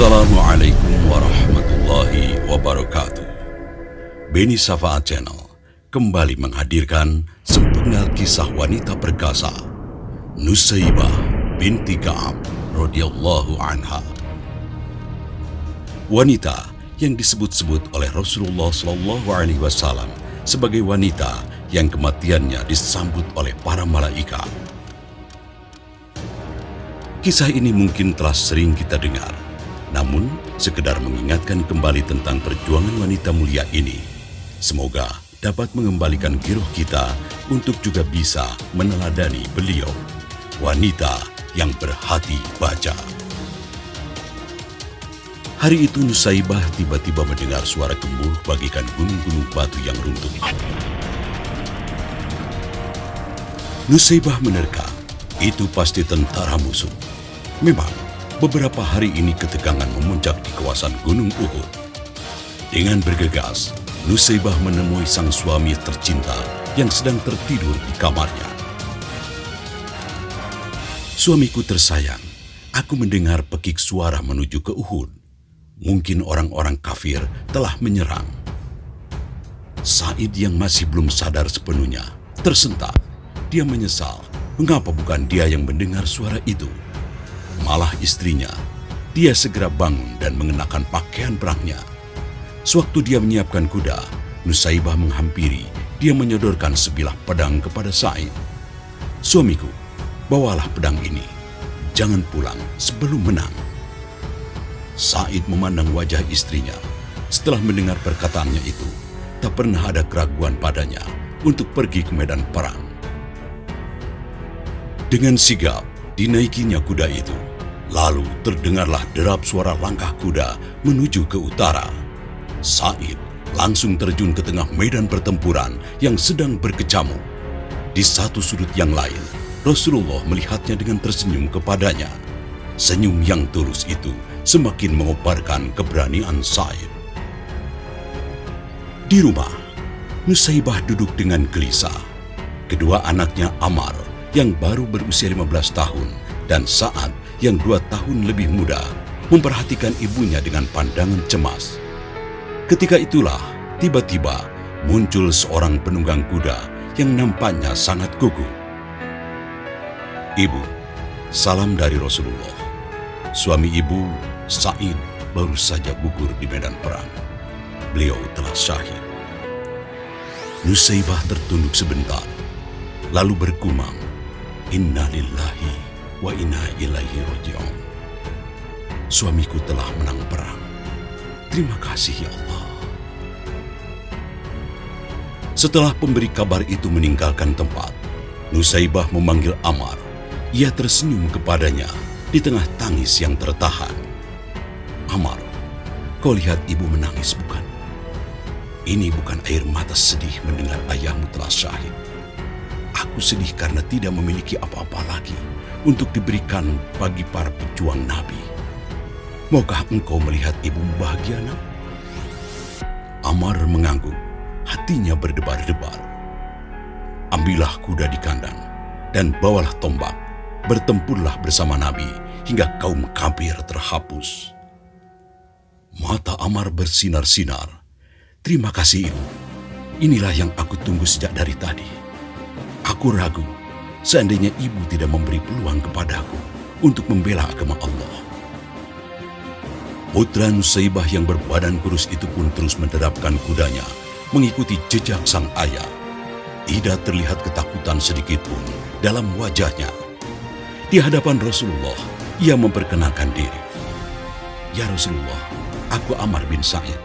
Assalamualaikum warahmatullahi wabarakatuh. Beni Syafaat Channel kembali menghadirkan sepenggal kisah wanita perkasa Nusaybah binti Ka'ab radhiyallahu anha. Wanita yang disebut-sebut oleh Rasulullah SAW sebagai wanita yang kematiannya disambut oleh para malaikat. Kisah ini mungkin telah sering kita dengar, namun sekedar mengingatkan kembali tentang perjuangan wanita mulia ini, semoga dapat mengembalikan giroh kita untuk juga bisa meneladani beliau, wanita yang berhati baja. Hari itu Nusaybah tiba-tiba mendengar suara gemuruh bagikan gunung-gunung batu yang runtuh. Nusaybah menerka, itu pasti tentara musuh. Memang, beberapa hari ini ketegangan memuncak di kawasan Gunung Uhud. Dengan bergegas, Nusaybah menemui sang suami tercinta yang sedang tertidur di kamarnya. Suamiku tersayang, aku mendengar pekik suara menuju ke Uhud. Mungkin orang-orang kafir telah menyerang. Said yang masih belum sadar sepenuhnya, tersentak. Dia menyesal, mengapa bukan dia yang mendengar suara itu. Malah istrinya, dia segera bangun dan mengenakan pakaian perangnya. Sewaktu dia menyiapkan kuda, Nusaybah menghampiri, dia menyodorkan sebilah pedang kepada Said. Suamiku, bawalah pedang ini, jangan pulang sebelum menang. Said memandang wajah istrinya. Setelah mendengar perkataannya itu, tak pernah ada keraguan padanya untuk pergi ke medan perang. Dengan sigap, dinaikinya kuda itu. Lalu terdengarlah derap suara langkah kuda menuju ke utara. Said langsung terjun ke tengah medan pertempuran yang sedang berkecamuk. Di satu sudut yang lain, Rasulullah melihatnya dengan tersenyum kepadanya. Senyum yang tulus itu semakin mengobarkan keberanian Said. Di rumah, Nusaybah duduk dengan gelisah. Kedua anaknya Ammar yang baru berusia 15 tahun dan Sa'ad yang 2 tahun lebih muda memperhatikan ibunya dengan pandangan cemas. Ketika itulah tiba-tiba muncul seorang penunggang kuda yang nampaknya sangat gugup. "Ibu, salam dari Rasulullah. Suami ibu, Said, baru saja gugur di medan perang. Beliau telah syahid." Nusaybah tertunduk sebentar, lalu bergumam, "Inna lillahi wa inna ilaihi raji'un. Suamiku telah menang perang. Terima kasih ya Allah." Setelah pemberi kabar itu meninggalkan tempat, Nusaybah memanggil Ammar. Ia tersenyum kepadanya di tengah tangis yang tertahan. "Ammar, kau lihat ibu menangis bukan? Ini bukan air mata sedih mendengar ayahmu telah syahid. Aku sedih karena tidak memiliki apa-apa lagi untuk diberikan bagi para pejuang Nabi. Maukah engkau melihat ibumu bahagia, nak?" Ammar mengangguk, hatinya berdebar-debar. "Ambillah kuda di kandang dan bawalah tombak. Bertempurlah bersama Nabi hingga kaum kafir terhapus." Mata Ammar bersinar-sinar. "Terima kasih ibu. Inilah yang aku tunggu sejak dari tadi. Aku ragu seandainya ibu tidak memberi peluang kepadaku untuk membela agama Allah." Putra Nusaybah yang berbadan kurus itu pun terus menderapkan kudanya mengikuti jejak sang ayah. Tidak terlihat ketakutan sedikit pun dalam wajahnya. Di hadapan Rasulullah, ia memperkenalkan diri. "Ya Rasulullah, aku Ammar bin Sa'id.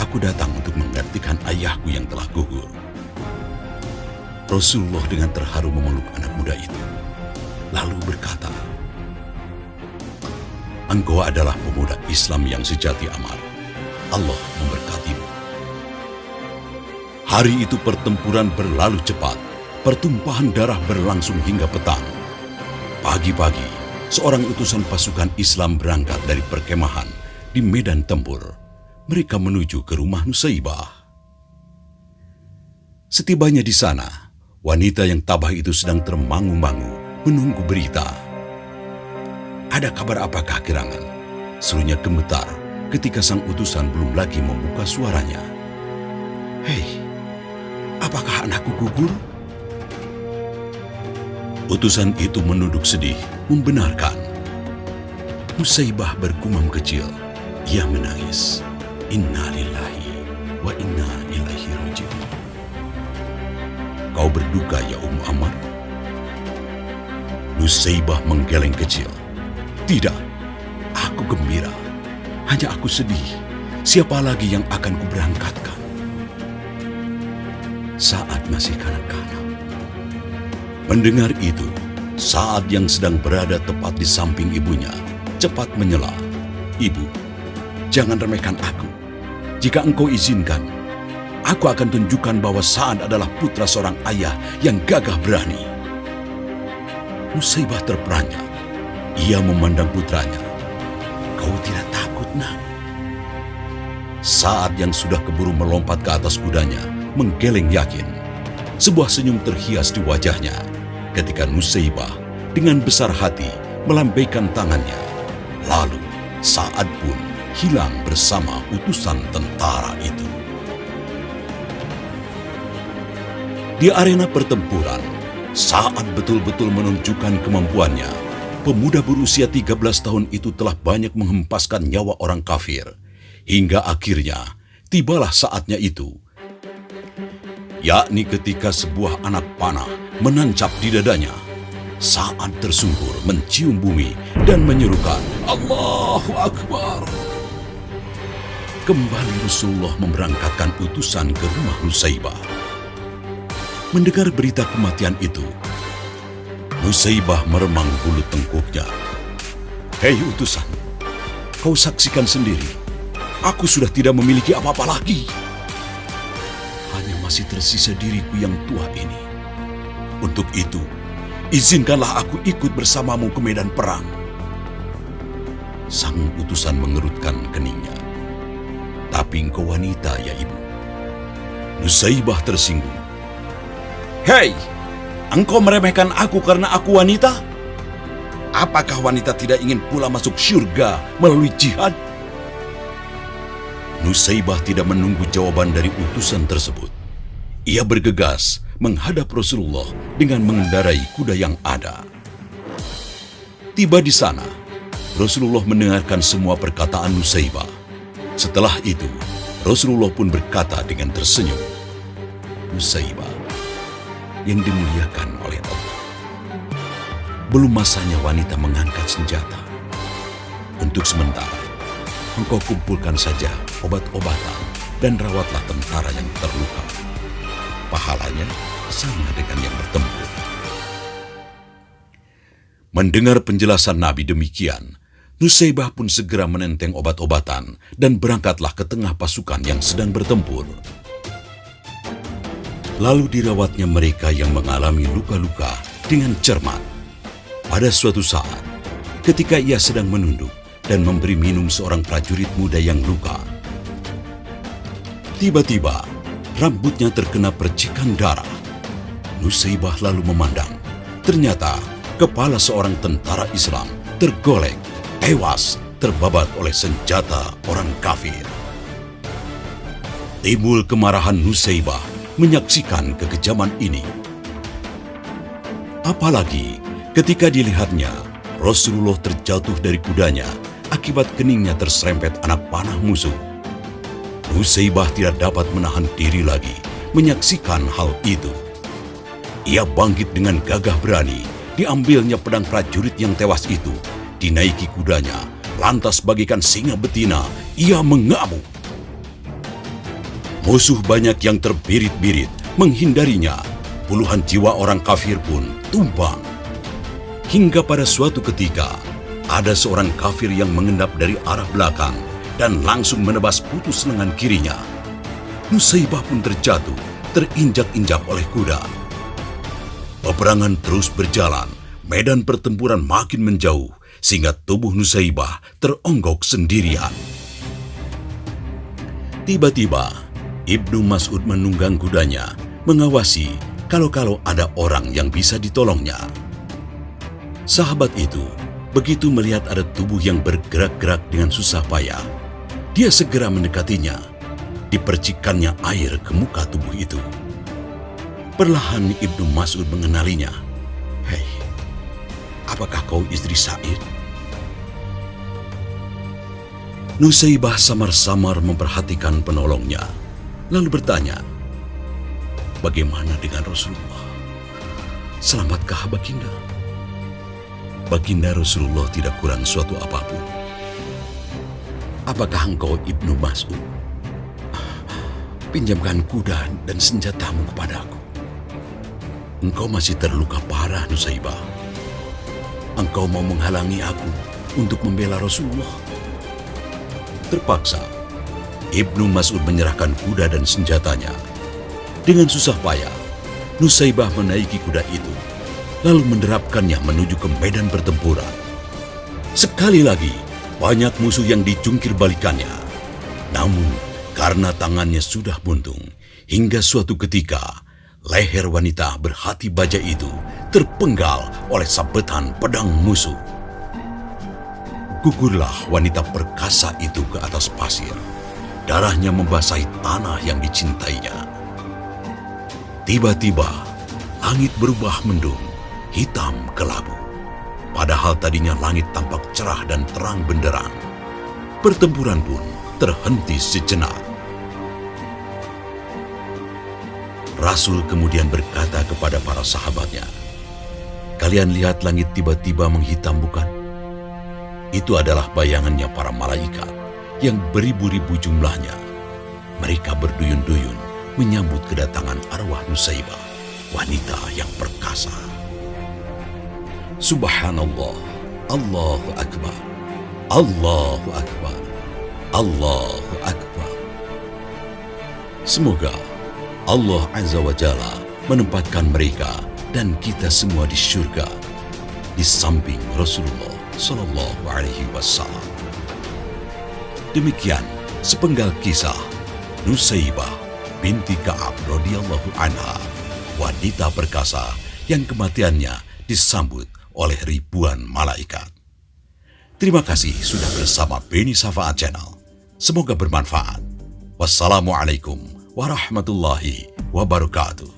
Aku datang untuk menggantikan ayahku yang telah gugur." Rasulullah dengan terharu memeluk anak muda itu, lalu berkata, "Engkau adalah pemuda Islam yang sejati, Ammar. Allah memberkatimu." Hari itu pertempuran berlalu cepat. Pertumpahan darah berlangsung hingga petang. Pagi-pagi, seorang utusan pasukan Islam berangkat dari perkemahan di medan tempur. Mereka menuju ke rumah Nusaybah. Setibanya di sana, wanita yang tabah itu sedang termangu-mangu menunggu berita. "Ada kabar apakah, Kirangan?" Serunya gemetar ketika sang utusan belum lagi membuka suaranya. "Hei, apakah anakku gugur?" Utusan itu menunduk sedih, membenarkan. Nusaibah bergumam kecil. Ia menangis. "Inna lillahi wa inna ilaihi raji'un." "Kau berduka ya Ammar?" Nusaibah menggeleng kecil. "Tidak, aku gembira. Hanya aku sedih. Siapa lagi yang akan kuberangkatkan?" Saat masih kanak-kanak. Mendengar itu, Saad yang sedang berada tepat di samping ibunya, cepat menyela. "Ibu, jangan remehkan aku. Jika engkau izinkan, aku akan tunjukkan bahwa Saad adalah putra seorang ayah yang gagah berani." Nusaibah terperanjat. Ia memandang putranya. "Kau tidak takut, nak?" Saad yang sudah keburu melompat ke atas kudanya, menggeleng yakin. Sebuah senyum terhias di wajahnya ketika Nusaibah dengan besar hati melambaikan tangannya. Lalu Saad pun hilang bersama utusan tentara itu. Di arena pertempuran, Saad betul-betul menunjukkan kemampuannya. Pemuda berusia 13 tahun itu telah banyak menghempaskan nyawa orang kafir. Hingga akhirnya tibalah saatnya itu, yakni ketika sebuah anak panah menancap di dadanya. Saad tersungkur mencium bumi dan menyerukan, "Allahu Akbar." Kembali Rasulullah memberangkatkan utusan ke rumah Nusaibah. Mendengar berita kematian itu, Nusaibah meremang bulu tengkuknya. "Hei utusan, kau saksikan sendiri. Aku sudah tidak memiliki apa-apa lagi. Hanya masih tersisa diriku yang tua ini. Untuk itu, izinkanlah aku ikut bersamamu ke medan perang." Sang utusan mengerutkan keningnya. "Tapi engkau wanita ya ibu." Nusaibah tersinggung. "Hei, engkau meremehkan aku karena aku wanita? Apakah wanita tidak ingin pula masuk syurga melalui jihad?" Nusaibah tidak menunggu jawaban dari utusan tersebut. Ia bergegas menghadap Rasulullah dengan mengendarai kuda yang ada. Tiba di sana, Rasulullah mendengarkan semua perkataan Nusaibah. Setelah itu, Rasulullah pun berkata dengan tersenyum, "Nusaibah, yang dimuliakan oleh Allah, belum masanya wanita mengangkat senjata. Untuk sementara, engkau kumpulkan saja obat-obatan dan rawatlah tentara yang terluka. Pahalanya sama dengan yang bertempur." Mendengar penjelasan Nabi demikian, Nusaibah pun segera menenteng obat-obatan dan berangkatlah ke tengah pasukan yang sedang bertempur. Lalu dirawatnya mereka yang mengalami luka-luka dengan cermat. Pada suatu saat, ketika ia sedang menunduk dan memberi minum seorang prajurit muda yang luka, tiba-tiba rambutnya terkena percikan darah. Nusaibah lalu memandang. Ternyata kepala seorang tentara Islam tergolek, tewas, terbabat oleh senjata orang kafir. Timbul kemarahan Nusaibah menyaksikan kekejaman ini. Apalagi ketika dilihatnya Rasulullah terjatuh dari kudanya akibat keningnya terserempet anak panah musuh. Nusaibah tidak dapat menahan diri lagi menyaksikan hal itu. Ia bangkit dengan gagah berani, diambilnya pedang prajurit yang tewas itu, dinaiki kudanya, lantas bagaikan singa betina, ia mengamuk. Musuh banyak yang terbirit-birit menghindarinya, puluhan jiwa orang kafir pun tumbang. Hingga pada suatu ketika, ada seorang kafir yang mengendap dari arah belakang dan langsung menebas putus lengan kirinya. Nusaibah pun terjatuh, terinjak-injak oleh kuda. Peperangan terus berjalan, medan pertempuran makin menjauh, sehingga tubuh Nusaibah teronggok sendirian. Tiba-tiba, Ibnu Mas'ud menunggang kudanya, mengawasi kalau ada orang yang bisa ditolongnya. Sahabat itu Begitu melihat ada tubuh yang bergerak-gerak dengan susah payah, dia segera mendekatinya. Dipercikannya air ke muka tubuh itu. Perlahan Ibnu Mas'ud mengenalinya. "Hei, apakah kau istri Sa'id?" Nusaibah samar-samar memperhatikan penolongnya, lalu bertanya, "Bagaimana dengan Rasulullah? Selamatkah Baginda?" "Baginda Rasulullah tidak kurang suatu apapun." "Apakah engkau Ibnu Mas'ud? Pinjamkan kuda dan senjatamu kepadaku." "Engkau masih terluka parah, Nusaibah. Engkau mau menghalangi aku untuk membela Rasulullah." Terpaksa, Ibnu Mas'ud menyerahkan kuda dan senjatanya. Dengan susah payah, Nusaibah menaiki kuda itu, lalu menderapkannya menuju ke medan pertempuran. Sekali lagi, banyak musuh yang dijungkir balikannya. Namun, karena tangannya sudah buntung, hingga suatu ketika, leher wanita berhati baja itu terpenggal oleh sabetan pedang musuh. Gugurlah wanita perkasa itu ke atas pasir. Darahnya membasahi tanah yang dicintainya. Tiba-tiba, langit berubah mendung, hitam kelabu. Padahal tadinya langit tampak cerah dan terang benderang. Pertempuran pun terhenti sejenak. Rasul kemudian berkata kepada para sahabatnya, "Kalian lihat langit tiba-tiba menghitam, bukan? Itu adalah bayangannya para malaikat yang beribu-ribu jumlahnya. Mereka berduyun-duyun menyambut kedatangan arwah Nusaibah, wanita yang perkasa." Subhanallah, Allahu Akbar, Allahu Akbar, Allahu Akbar. Semoga Allah Azza wa Jalla menempatkan mereka dan kita semua di syurga, di samping Rasulullah Sallallahu Alaihi Wasallam. Demikian sepenggal kisah Nusaibah binti Ka'ab radhiyallahu anha, wanita perkasa yang kematiannya disambut oleh ribuan malaikat. Terima kasih sudah bersama Beni Syafaat Channel. Semoga bermanfaat. Wassalamualaikum warahmatullahi wabarakatuh.